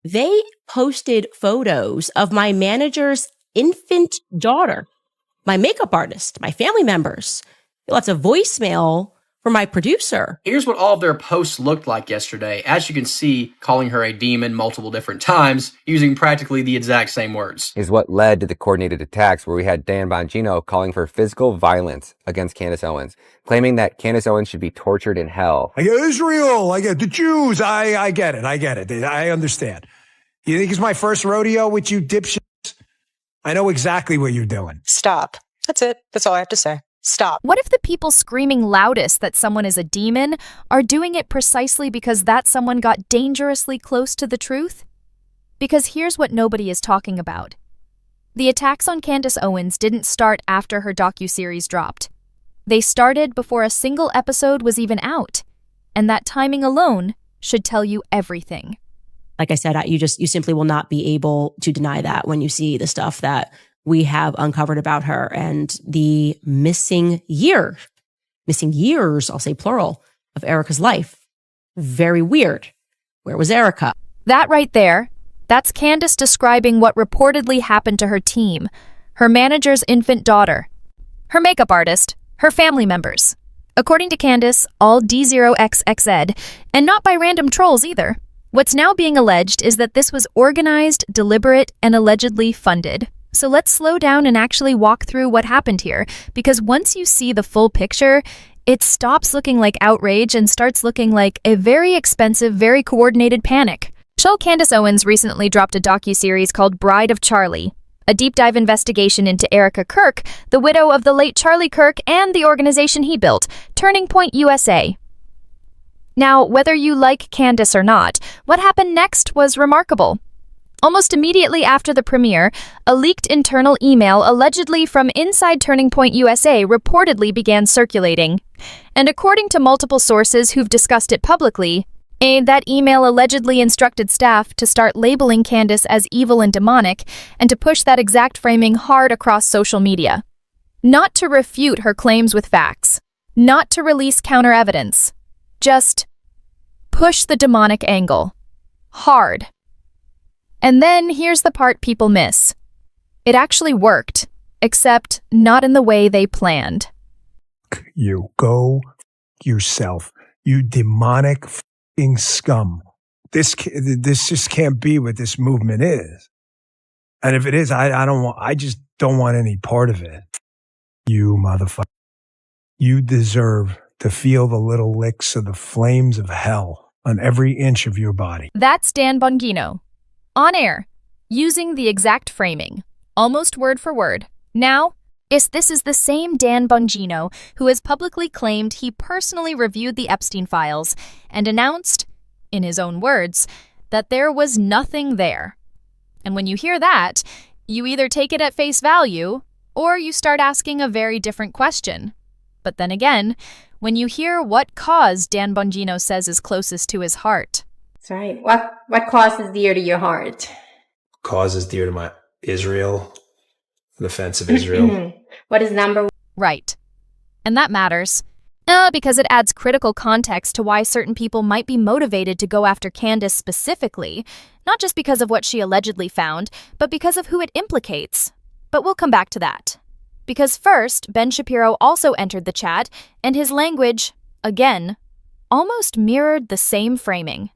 They posted photos of my manager's infant daughter, my makeup artist, my family members. Lots of voicemail from my producer. Here's what all of their posts looked like yesterday. As you can see, calling her a demon multiple different times, using practically the exact same words. Is what led to the coordinated attacks where we had Dan Bongino calling for physical violence against Candace Owens, claiming that Candace Owens should be tortured in hell. I get Israel, I get the Jews, I get it, I understand. You think it's my first rodeo with you dipshits? I know exactly what you're doing. Stop. That's it. That's all I have to say. Stop. What if the people screaming loudest that someone is a demon are doing it precisely because that someone got dangerously close to the truth? Because here's what nobody is talking about. The attacks on Candace Owens didn't start after her docuseries dropped. They started before a single episode was even out, and that timing alone should tell you everything. Like I said, you simply will not be able to deny that when you see the stuff that we have uncovered about her and the missing years, I'll say plural, of Erika's life. Very weird. Where was Erika? That right there, that's Candace describing what reportedly happened to her team, her manager's infant daughter, her makeup artist, her family members. According to Candace, all D0XXZ, and not by random trolls either. What's now being alleged is that this was organized, deliberate, and allegedly funded. So let's slow down and actually walk through what happened here, because once you see the full picture, it stops looking like outrage and starts looking like a very expensive, very coordinated panic. Candace Owens recently dropped a docuseries called Bride of Charlie, a deep dive investigation into Erika Kirk, the widow of the late Charlie Kirk and the organization he built, Turning Point USA. Now, whether you like Candace or not, what happened next was remarkable. Almost immediately after the premiere, a leaked internal email allegedly from inside Turning Point USA reportedly began circulating. And according to multiple sources who've discussed it publicly, that email allegedly instructed staff to start labeling Candace as evil and demonic and to push that exact framing hard across social media. Not to refute her claims with facts, not to release counter evidence, just push the demonic angle. Hard. And then here's the part people miss. It actually worked, except not in the way they planned. You go yourself, you demonic f***ing scum. This just can't be what this movement is. And if it is, I just don't want any part of it. You motherfucker. You deserve to feel the little licks of the flames of hell on every inch of your body. That's Dan Bongino. On air, using the exact framing, almost word for word. Now, this is the same Dan Bongino who has publicly claimed he personally reviewed the Epstein files and announced, in his own words, that there was nothing there. And when you hear that, you either take it at face value or you start asking a very different question. But then again, when you hear what cause Dan Bongino says is closest to his heart. That's right. What cause is dear to your heart? Cause is dear to my Israel, the defense of Israel. What is number one? Right. And that matters. Because it adds critical context to why certain people might be motivated to go after Candace specifically, not just because of what she allegedly found, but because of who it implicates. But we'll come back to that. Because first, Ben Shapiro also entered the chat, and his language, again, almost mirrored the same framing.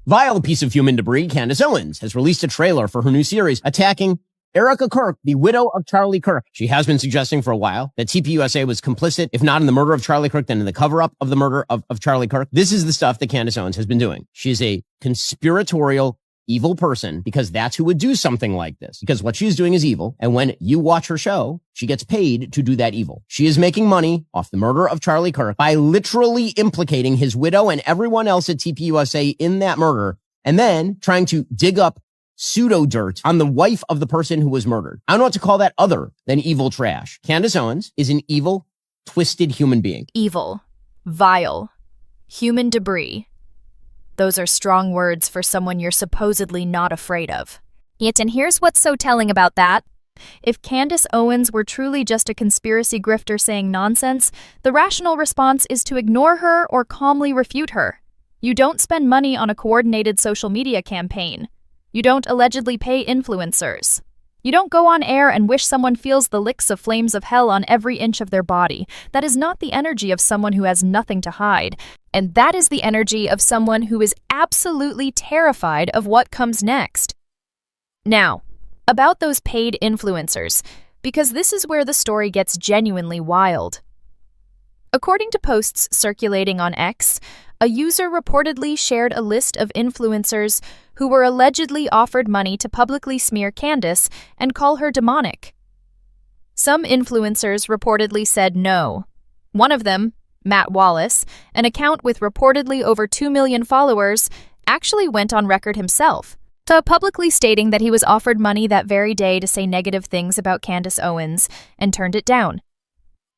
Vile piece of human debris, Candace Owens has released a trailer for her new series attacking Erika Kirk, the widow of Charlie Kirk. She has been suggesting for a while that TPUSA was complicit, if not in the murder of Charlie Kirk, then in the cover-up of the murder of Charlie Kirk. This is the stuff that Candace Owens has been doing. She is a conspiratorial, evil person because that's who would do something like this. Because what she's doing is evil. And when you watch her show, she gets paid to do that evil. She is making money off the murder of Charlie Kirk by literally implicating his widow and everyone else at TPUSA in that murder, and then trying to dig up pseudo dirt on the wife of the person who was murdered. I don't know what to call that other than evil trash. Candace Owens is an evil, twisted human being. Evil, vile, human debris. Those are strong words for someone you're supposedly not afraid of. Yet, and here's what's so telling about that. If Candace Owens were truly just a conspiracy grifter saying nonsense, the rational response is to ignore her or calmly refute her. You don't spend money on a coordinated social media campaign. You don't allegedly pay influencers. You don't go on air and wish someone feels the licks of flames of hell on every inch of their body. That is not the energy of someone who has nothing to hide. And that is the energy of someone who is absolutely terrified of what comes next. Now, about those paid influencers, because this is where the story gets genuinely wild. According to posts circulating on X, a user reportedly shared a list of influencers who were allegedly offered money to publicly smear Candace and call her demonic. Some influencers reportedly said no. One of them, Matt Wallace, an account with reportedly over 2 million followers, actually went on record himself, publicly stating that he was offered money that very day to say negative things about Candace Owens and turned it down.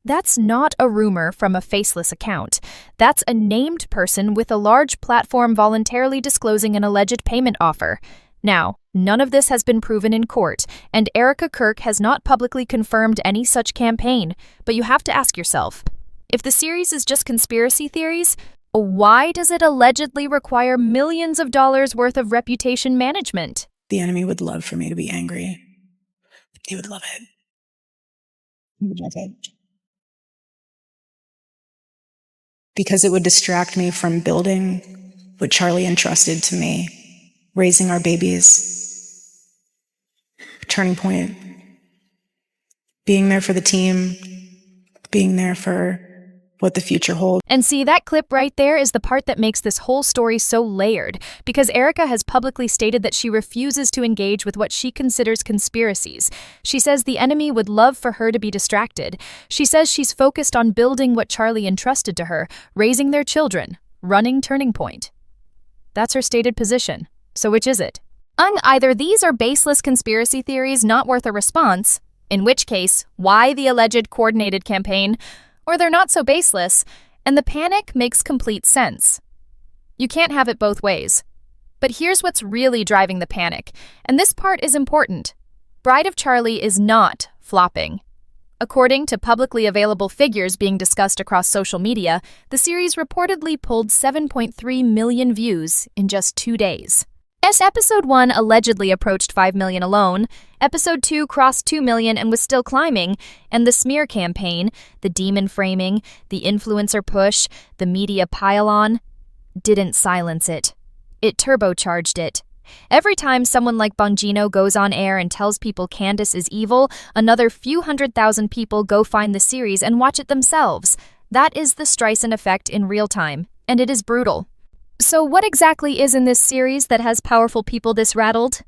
That's not a rumor from a faceless account. That's a named person with a large platform voluntarily disclosing an alleged payment offer. Now, none of this has been proven in court, and Erika Kirk has not publicly confirmed any such campaign. But you have to ask yourself, if the series is just conspiracy theories, why does it allegedly require millions of dollars worth of reputation management? The enemy would love for me to be angry. He would love it. He would love it. Because it would distract me from building what Charlie entrusted to me, raising our babies, turning point, being there for the team, being there for what the future holds. And see, that clip right there is the part that makes this whole story so layered, because Erika has publicly stated that she refuses to engage with what she considers conspiracies. She says the enemy would love for her to be distracted. She says she's focused on building what Charlie entrusted to her, raising their children, running Turning Point. That's her stated position. So which is it? Either these are baseless conspiracy theories not worth a response, in which case, why the alleged coordinated campaign, or they're not so baseless, and the panic makes complete sense. You can't have it both ways. But here's what's really driving the panic, and this part is important. Bride of Charlie is not flopping. According to publicly available figures being discussed across social media, the series reportedly pulled 7.3 million views in just 2 days. As Episode 1 allegedly approached 5 million alone, Episode 2 crossed 2 million and was still climbing, and the smear campaign, the demon framing, the influencer push, the media pile-on, didn't silence it. It turbocharged it. Every time someone like Bongino goes on air and tells people Candace is evil, another few 100,000 people go find the series and watch it themselves. That is the Streisand effect in real time, and it is brutal. So what exactly is in this series that has powerful people this rattled?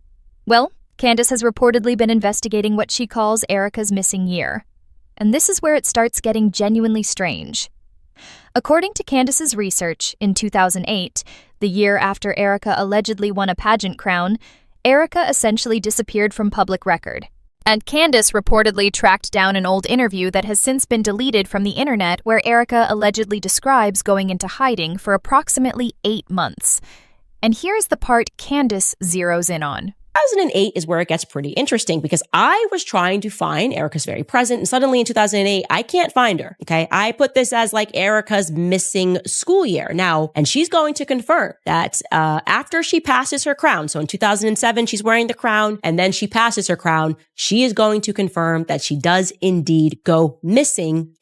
Well, Candace has reportedly been investigating what she calls Erika's missing year. And this is where it starts getting genuinely strange. According to Candace's research, in 2008, the year after Erika allegedly won a pageant crown, Erika essentially disappeared from public record. And Candace reportedly tracked down an old interview that has since been deleted from the internet where Erika allegedly describes going into hiding for approximately 8 months. And here's the part Candace zeroes in on. 2008 is where it gets pretty interesting because I was trying to find Erika's very present, and suddenly in 2008, I can't find her. Okay. I put this as like Erika's missing school year now, and she's going to confirm that, after she passes her crown. So in 2007, she's wearing the crown and then she passes her crown. She is going to confirm that she does indeed go missing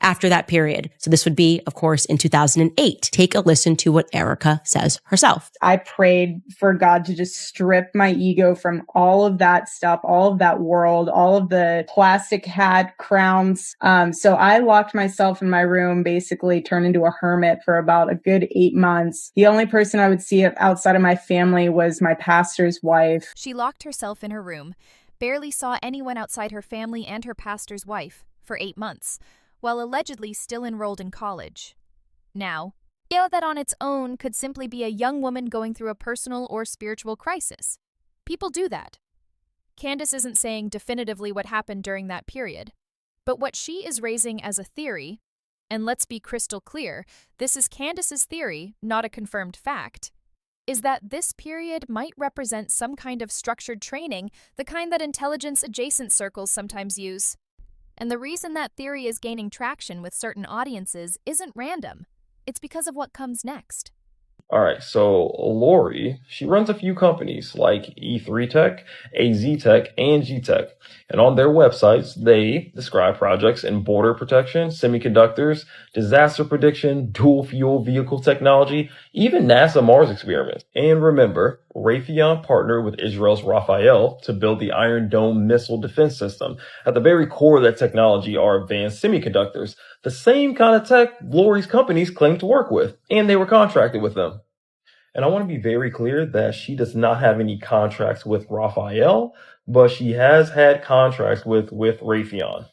after that period. So this would be, of course, in 2008. Take a listen to what Erika says herself. I prayed for God to just strip my ego from all of that stuff, all of that world, all of the plastic hat crowns. So I locked myself in my room, basically turned into a hermit for about a good 8 months. The only person I would see outside of my family was my pastor's wife. She locked herself in her room, barely saw anyone outside her family and her pastor's wife for 8 months, while allegedly still enrolled in college. Now, that on its own could simply be a young woman going through a personal or spiritual crisis. People do that. Candace isn't saying definitively what happened during that period, but what she is raising as a theory, and let's be crystal clear, this is Candace's theory, not a confirmed fact, is that this period might represent some kind of structured training, the kind that intelligence-adjacent circles sometimes use. And the reason that theory is gaining traction with certain audiences isn't random. It's because of what comes next. All right, so Lori, she runs a few companies like E3 Tech, AZ Tech, and G Tech. And on their websites, they describe projects in border protection, semiconductors, disaster prediction, dual fuel vehicle technology, even NASA Mars experiments. And remember, Raytheon partnered with Israel's Rafael to build the Iron Dome missile defense system. At the very core of that technology are advanced semiconductors, the same kind of tech Lori's companies claim to work with, and they were contracted with them. And I want to be very clear that she does not have any contracts with Rafael, but she has had contracts with Raytheon.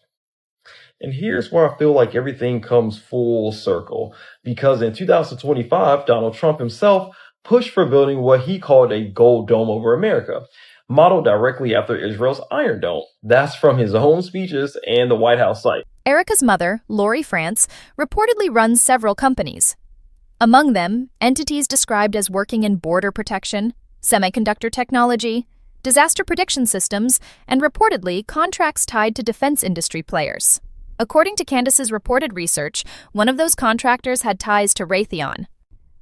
And here's where I feel like everything comes full circle, because in 2025, Donald Trump himself pushed for building what he called a gold dome over America, modeled directly after Israel's Iron Dome. That's from his own speeches and the White House site. Erika's mother, Lori France, reportedly runs several companies. Among them, entities described as working in border protection, semiconductor technology, disaster prediction systems, and reportedly contracts tied to defense industry players. According to Candace's reported research, one of those contractors had ties to Raytheon,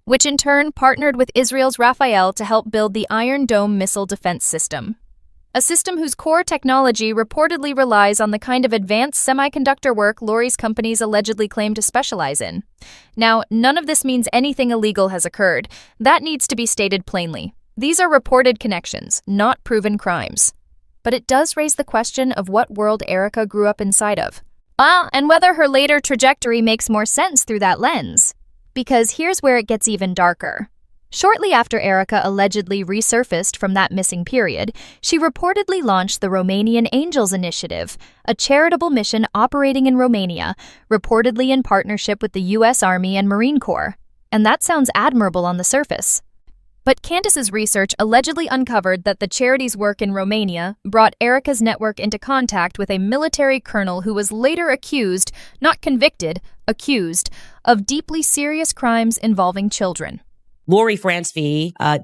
which in turn partnered with Israel's Rafael to help build the Iron Dome missile defense system, a system whose core technology reportedly relies on the kind of advanced semiconductor work Lori's companies allegedly claim to specialize in. Now, none of this means anything illegal has occurred. That needs to be stated plainly. These are reported connections, not proven crimes. But it does raise the question of what world Erika grew up inside of. And whether her later trajectory makes more sense through that lens. Because here's where it gets even darker. Shortly after Erika allegedly resurfaced from that missing period, she reportedly launched the Romanian Angels initiative, a charitable mission operating in Romania, reportedly in partnership with the U.S. Army and Marine Corps. And that sounds admirable on the surface. But Candace's research allegedly uncovered that the charity's work in Romania brought Erika's network into contact with a military colonel who was later accused, not convicted, accused, of deeply serious crimes involving children. Lori France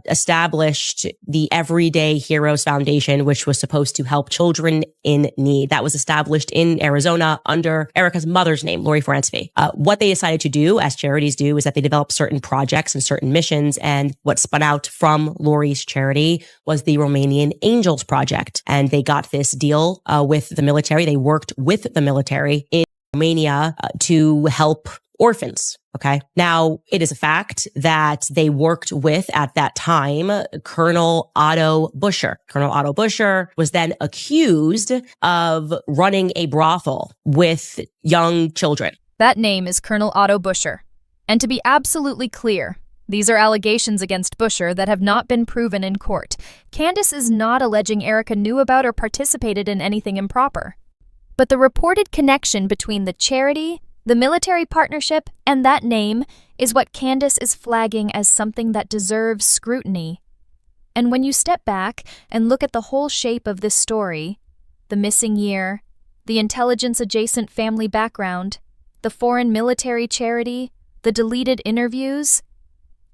established the Everyday Heroes Foundation, which was supposed to help children in need. That was established in Arizona under Erika's mother's name, Lori France. What they decided to do, as charities do, is that they developed certain projects and certain missions. And what spun out from Lori's charity was the Romanian Angels project. And they got this deal with the military. They worked with the military in Romania to help orphans. Okay. Now, it is a fact that they worked with, at that time, Colonel Otto Buscher. Colonel Otto Buscher was then accused of running a brothel with young children. That name is Colonel Otto Buscher. And to be absolutely clear, these are allegations against Buscher that have not been proven in court. Candace is not alleging Erika knew about or participated in anything improper. But the reported connection between the charity, the military partnership, and that name is what Candace is flagging as something that deserves scrutiny. And when you step back and look at the whole shape of this story, the missing year, the intelligence-adjacent family background, the foreign military charity, the deleted interviews,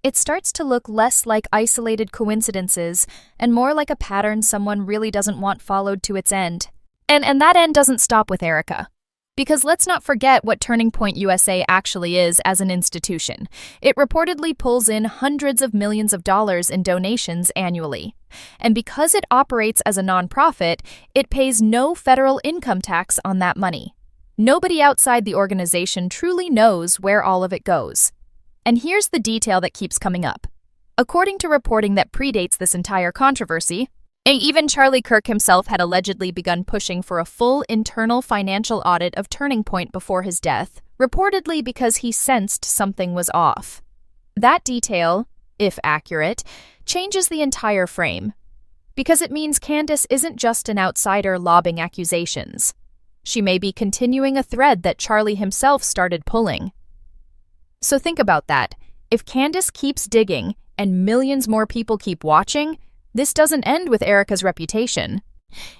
it starts to look less like isolated coincidences and more like a pattern someone really doesn't want followed to its end. And that end doesn't stop with Erika. Because let's not forget what Turning Point USA actually is as an institution. It reportedly pulls in hundreds of millions of dollars in donations annually. And because it operates as a nonprofit, it pays no federal income tax on that money. Nobody outside the organization truly knows where all of it goes. And here's the detail that keeps coming up. According to reporting that predates this entire controversy, even Charlie Kirk himself had allegedly begun pushing for a full internal financial audit of Turning Point before his death, reportedly because he sensed something was off. That detail, if accurate, changes the entire frame, because it means Candace isn't just an outsider lobbing accusations. She may be continuing a thread that Charlie himself started pulling. So think about that. If Candace keeps digging and millions more people keep watching, this doesn't end with Erika's reputation.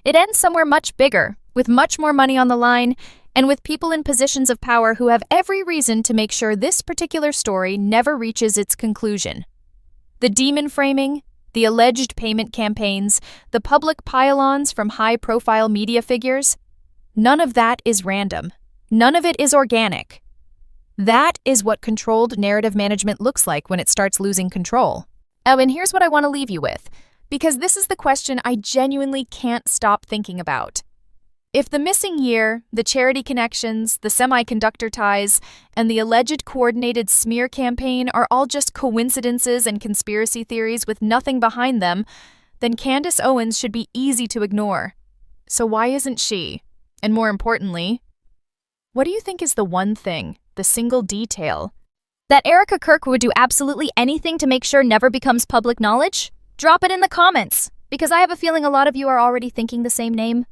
It ends somewhere much bigger, with much more money on the line, and with people in positions of power who have every reason to make sure this particular story never reaches its conclusion. The demon framing, the alleged payment campaigns, the public pile-ons from high-profile media figures, none of that is random. None of it is organic. That is what controlled narrative management looks like when it starts losing control. Oh, and here's what I want to leave you with, because this is the question I genuinely can't stop thinking about. If the missing year, the charity connections, the semiconductor ties, and the alleged coordinated smear campaign are all just coincidences and conspiracy theories with nothing behind them, then Candace Owens should be easy to ignore. So why isn't she? And more importantly, what do you think is the one thing, the single detail, that Erika Kirk would do absolutely anything to make sure never becomes public knowledge? Drop it in the comments, because I have a feeling a lot of you are already thinking the same name.